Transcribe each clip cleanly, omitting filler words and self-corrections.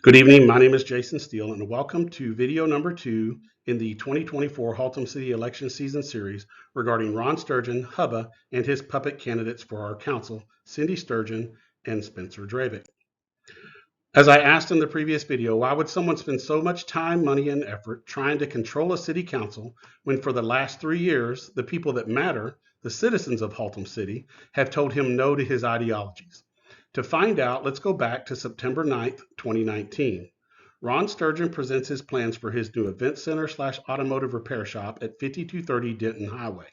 Good evening. My name is Jason Steele, and welcome to video number 2 in the 2024 Haltom City election season series regarding Ron Sturgeon, Hubba, and his puppet candidates for our council, Cindy Sturgeon and Spencer Dravick. As I asked in the previous video, why would someone spend so much time, money, and effort trying to control a city council when for the last 3 years, the people that matter, the citizens of Haltom City, have told him no to his ideologies? To find out, let's go back to September 9th, 2019. Ron Sturgeon presents his plans for his new event center / automotive repair shop at 5230 Denton Highway.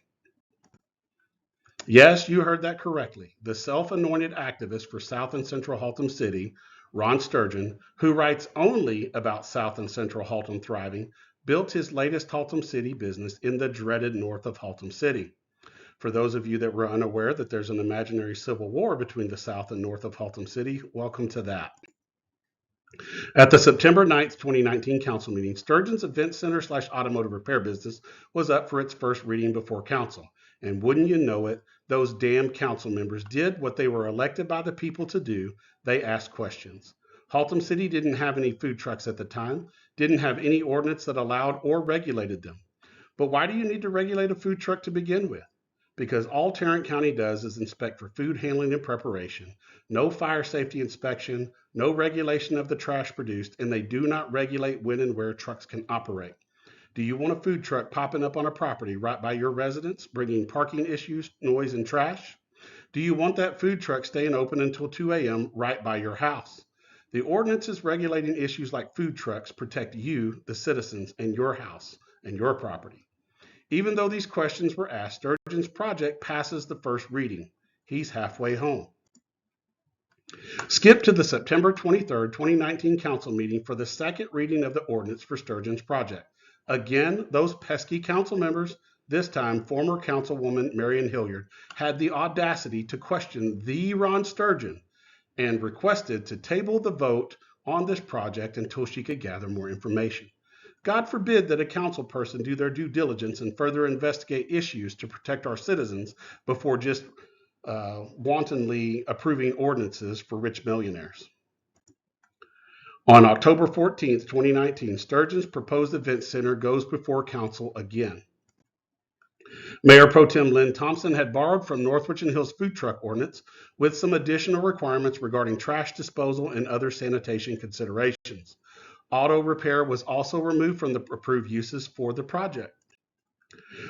Yes, you heard that correctly. The self-anointed activist for South and Central Haltom City, Ron Sturgeon, who writes only about South and Central Haltom thriving, built his latest Haltom City business in the dreaded north of Haltom City. For those of you that were unaware that there's an imaginary civil war between the south and north of Haltom City, welcome to that. At the September 9th, 2019 council meeting, Sturgeon's event center / automotive repair business was up for its first reading before council. And wouldn't you know it, those damn council members did what they were elected by the people to do. They asked questions. Haltom City didn't have any food trucks at the time, didn't have any ordinance that allowed or regulated them. But why do you need to regulate a food truck to begin with? Because all Tarrant County does is inspect for food handling and preparation, no fire safety inspection, no regulation of the trash produced, and they do not regulate when and where trucks can operate. Do you want a food truck popping up on a property right by your residence, bringing parking issues, noise, and trash? Do you want that food truck staying open until 2 a.m. right by your house? The ordinances regulating issues like food trucks protect you, the citizens, and your house and your property. Even though these questions were asked, Sturgeon's project passes the first reading. He's halfway home. Skip to the September 23rd, 2019 council meeting for the second reading of the ordinance for Sturgeon's project. Again, those pesky council members, this time former councilwoman Marion Hilliard, had the audacity to question the Ron Sturgeon and requested to table the vote on this project until she could gather more information. God forbid that a council person do their due diligence and further investigate issues to protect our citizens before just wantonly approving ordinances for rich millionaires. On October 14th, 2019, Sturgeon's proposed event center goes before council again. Mayor Pro Tem Lynn Thompson had borrowed from Northwich and Hills food truck ordinance with some additional requirements regarding trash disposal and other sanitation considerations. Auto repair was also removed from the approved uses for the project.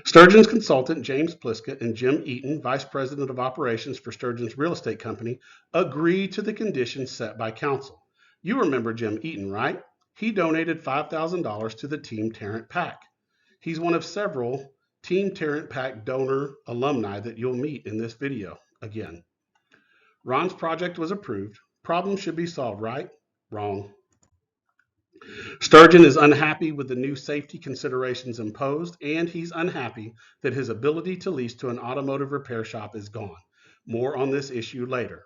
Sturgeon's consultant, James Pliskett, and Jim Eaton, Vice President of Operations for Sturgeon's real estate company, agreed to the conditions set by council. You remember Jim Eaton, right? He donated $5,000 to the Team Tarrant PAC. He's one of several Team Tarrant PAC donor alumni that you'll meet in this video again. Ron's project was approved. Problem should be solved, right? Wrong. Sturgeon is unhappy with the new safety considerations imposed, and he's unhappy that his ability to lease to an automotive repair shop is gone. More on this issue later.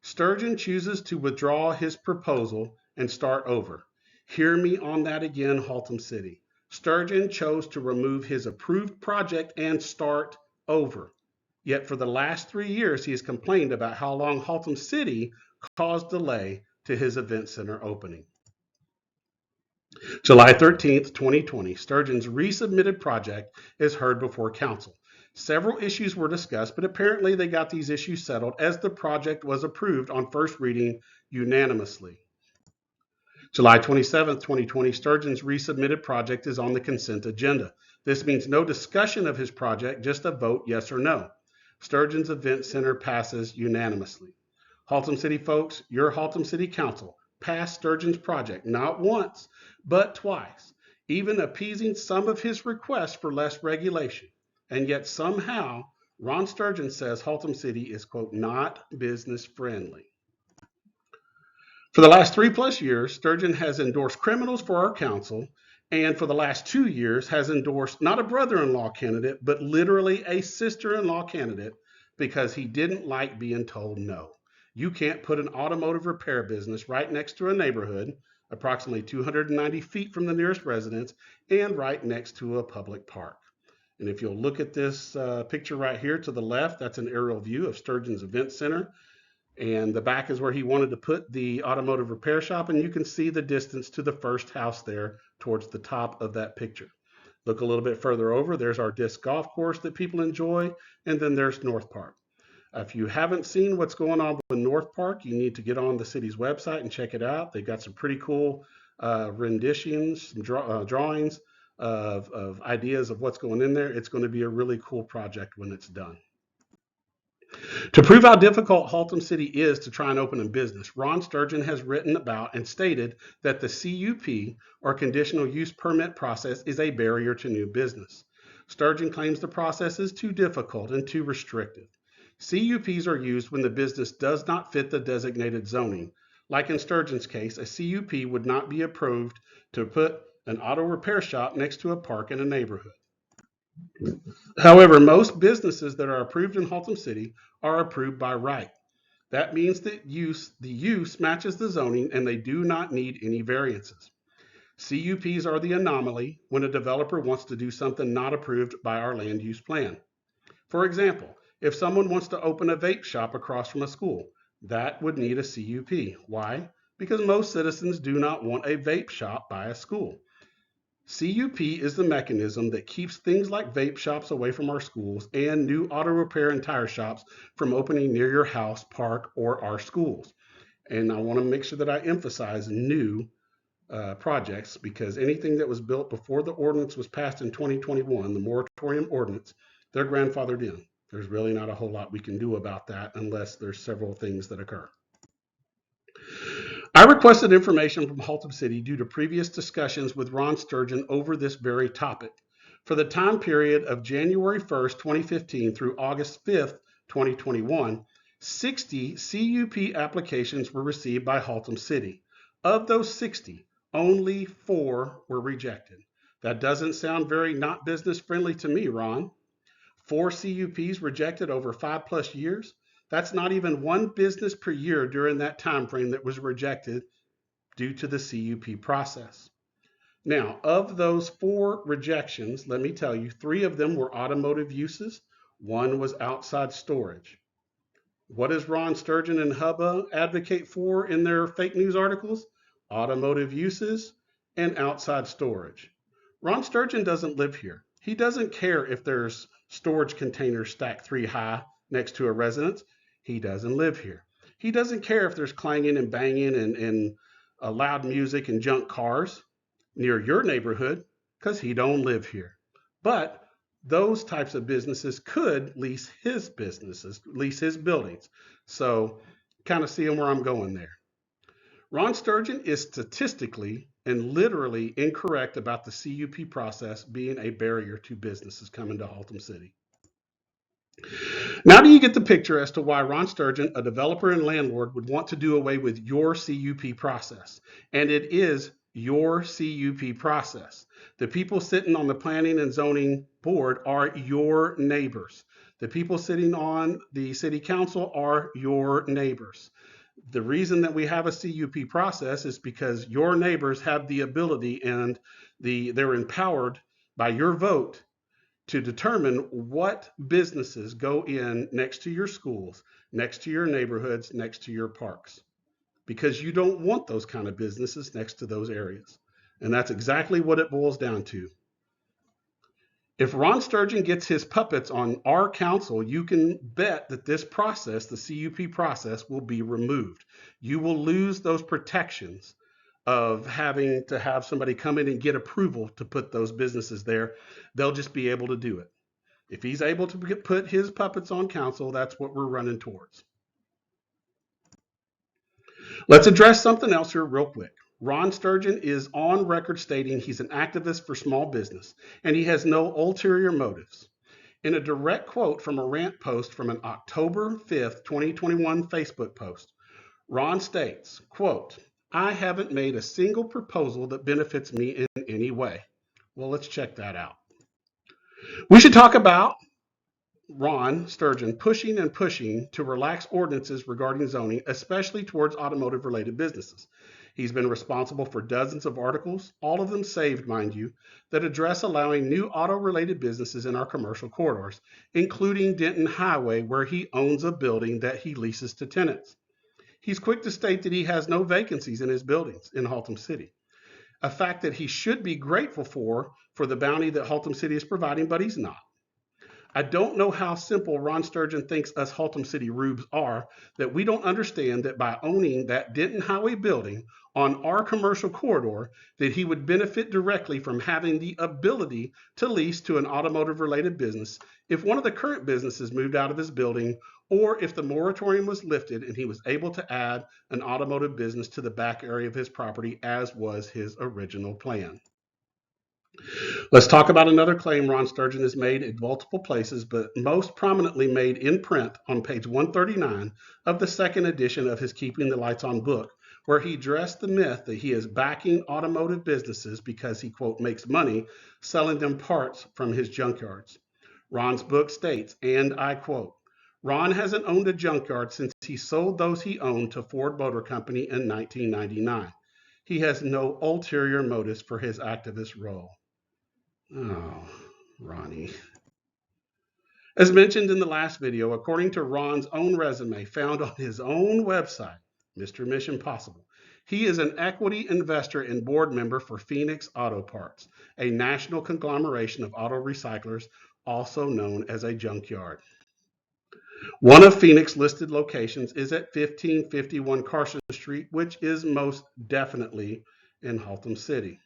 Sturgeon chooses to withdraw his proposal and start over. Hear me on that again, Haltom City. Sturgeon chose to remove his approved project and start over. Yet for the last 3 years, he has complained about how long Haltom City caused delay to his event center opening. July 13th, 2020, Sturgeon's resubmitted project is heard before council. Several issues were discussed, but apparently they got these issues settled as the project was approved on first reading unanimously. July 27th, 2020, Sturgeon's resubmitted project is on the consent agenda. This means no discussion of his project, just a vote yes or no. Sturgeon's event center passes unanimously. Haltom City folks, your Haltom City Council passed Sturgeon's project not once, but twice, even appeasing some of his requests for less regulation. And yet somehow, Ron Sturgeon says Haltom City is, quote, not business friendly. For the last 3+ years, Sturgeon has endorsed criminals for our council, and for the last 2 years has endorsed not a brother-in-law candidate, but literally a sister-in-law candidate because he didn't like being told no. You can't put an automotive repair business right next to a neighborhood, approximately 290 feet from the nearest residence, and right next to a public park. And if you'll look at this picture right here to the left, that's an aerial view of Sturgeon's event center. And the back is where he wanted to put the automotive repair shop, and you can see the distance to the first house there towards the top of that picture. Look a little bit further over, there's our disc golf course that people enjoy, and then there's North Park. If you haven't seen what's going on with North Park, you need to get on the city's website and check it out. They've got some pretty cool renditions, some drawings of ideas of what's going in there. It's going to be a really cool project when it's done. To prove how difficult Haltom City is to try and open a business, Ron Sturgeon has written about and stated that the CUP, or conditional use permit process, is a barrier to new business. Sturgeon claims the process is too difficult and too restrictive. CUPs are used when the business does not fit the designated zoning. Like in Sturgeon's case, a CUP would not be approved to put an auto repair shop next to a park in a neighborhood. However, most businesses that are approved in Haltom City are approved by right. That means that the use matches the zoning and they do not need any variances. CUPs are the anomaly when a developer wants to do something not approved by our land use plan. For example, if someone wants to open a vape shop across from a school, that would need a CUP. Why? Because most citizens do not want a vape shop by a school. CUP is the mechanism that keeps things like vape shops away from our schools and new auto repair and tire shops from opening near your house, park, or our schools. And I want to make sure that I emphasize new projects, because anything that was built before the ordinance was passed in 2021, the moratorium ordinance, they're grandfathered in. There's really not a whole lot we can do about that unless there's several things that occur. I requested information from Haltom City due to previous discussions with Ron Sturgeon over this very topic. For the time period of January 1st, 2015 through August 5th, 2021, 60 CUP applications were received by Haltom City. Of those 60, only 4 were rejected. That doesn't sound very not business friendly to me, Ron. 4 CUPs rejected over 5+ years. That's not even one business per year during that time frame that was rejected due to the CUP process. Now, of those 4 rejections, let me tell you, 3 of them were automotive uses. 1 was outside storage. What does Ron Sturgeon and Hubba advocate for in their fake news articles? Automotive uses and outside storage. Ron Sturgeon doesn't live here. He doesn't care if there's storage containers stacked 3 high next to a residence. He doesn't live here. He doesn't care if there's clanging and banging and loud music and junk cars near your neighborhood, because he don't live here. But those types of businesses could lease his buildings. So kind of seeing where I'm going there. Ron Sturgeon is statistically and literally incorrect about the CUP process being a barrier to businesses coming to Haltom City. Now do you get the picture as to why Ron Sturgeon, a developer and landlord, would want to do away with your CUP process? And it is your CUP process. The people sitting on the planning and zoning board are your neighbors. The people sitting on the city council are your neighbors. The reason that we have a CUP process is because your neighbors have the ability and they're empowered by your vote to determine what businesses go in next to your schools, next to your neighborhoods, next to your parks, because you don't want those kind of businesses next to those areas. And that's exactly what it boils down to. If Ron Sturgeon gets his puppets on our council, you can bet that this process, the CUP process, will be removed. You will lose those protections of having to have somebody come in and get approval to put those businesses there. They'll just be able to do it. If he's able to put his puppets on council, that's what we're running towards. Let's address something else here real quick. Ron Sturgeon is on record stating he's an activist for small business, and he has no ulterior motives. In a direct quote from a rant post from an October 5th, 2021 Facebook post, Ron states, quote, "I haven't made a single proposal that benefits me in any way." Well, let's check that out. We should talk about Ron Sturgeon pushing to relax ordinances regarding zoning, especially towards automotive-related businesses. He's been responsible for dozens of articles, all of them saved, mind you, that address allowing new auto-related businesses in our commercial corridors, including Denton Highway, where he owns a building that he leases to tenants. He's quick to state that he has no vacancies in his buildings in Haltom City, a fact that he should be grateful for the bounty that Haltom City is providing, but he's not. I don't know how simple Ron Sturgeon thinks us Haltom City rubes are, that we don't understand that by owning that Denton Highway building on our commercial corridor, that he would benefit directly from having the ability to lease to an automotive related business if one of the current businesses moved out of his building, or if the moratorium was lifted and he was able to add an automotive business to the back area of his property, as was his original plan. Let's talk about another claim Ron Sturgeon has made in multiple places, but most prominently made in print on page 139 of the second edition of his Keeping the Lights On book, where he addressed the myth that he is backing automotive businesses because he, quote, makes money selling them parts from his junkyards. Ron's book states, and I quote, Ron hasn't owned a junkyard since he sold those he owned to Ford Motor Company in 1999. He has no ulterior motives for his activist role. Oh, Ronnie. As mentioned in the last video, according to Ron's own resume found on his own website, Mr. Mission Possible, he is an equity investor and board member for Phoenix Auto Parts, a national conglomeration of auto recyclers, also known as a junkyard. One of Phoenix listed locations is at 1551 Carson Street, which is most definitely in Haltom City.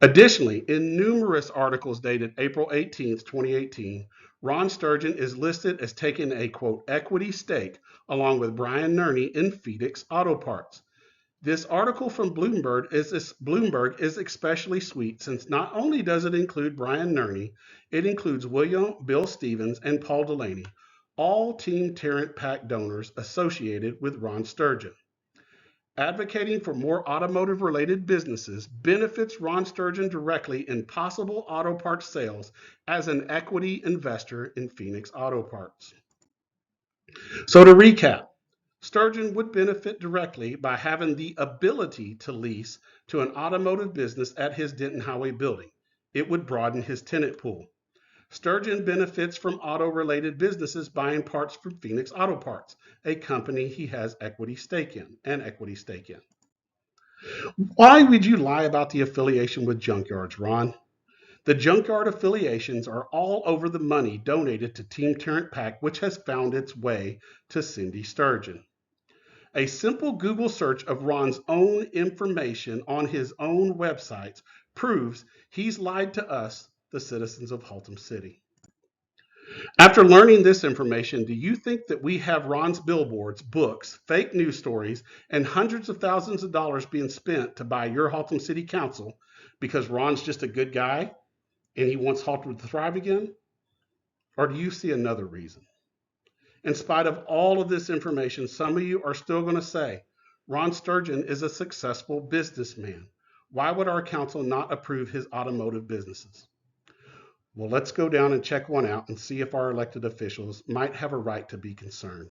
Additionally, in numerous articles dated April 18, 2018, Ron Sturgeon is listed as taking a, quote, equity stake along with Brian Nerney in Phoenix Auto Parts. This article from Bloomberg is especially sweet since not only does it include Brian Nerney, it includes William Bill Stevens and Paul Delaney, all Team Tarrant PAC donors associated with Ron Sturgeon. Advocating for more automotive-related businesses benefits Ron Sturgeon directly in possible auto parts sales as an equity investor in Phoenix Auto Parts. So to recap, Sturgeon would benefit directly by having the ability to lease to an automotive business at his Denton Highway building. It would broaden his tenant pool. Sturgeon benefits from auto-related businesses buying parts from Phoenix Auto Parts, a company he has an equity stake in. Why would you lie about the affiliation with junkyards, Ron? The junkyard affiliations are all over the money donated to Team Tarrant PAC, which has found its way to Cindy Sturgeon. A simple Google search of Ron's own information on his own websites proves he's lied to us, the citizens of Haltom City. After learning this information, do you think that we have Ron's billboards, books, fake news stories, and hundreds of thousands of dollars being spent to buy your Haltom City Council because Ron's just a good guy and he wants Haltom to thrive again? Or do you see another reason? In spite of all of this information, some of you are still going to say, Ron Sturgeon is a successful businessman. Why would our council not approve his automotive businesses? Well, let's go down and check one out and see if our elected officials might have a right to be concerned.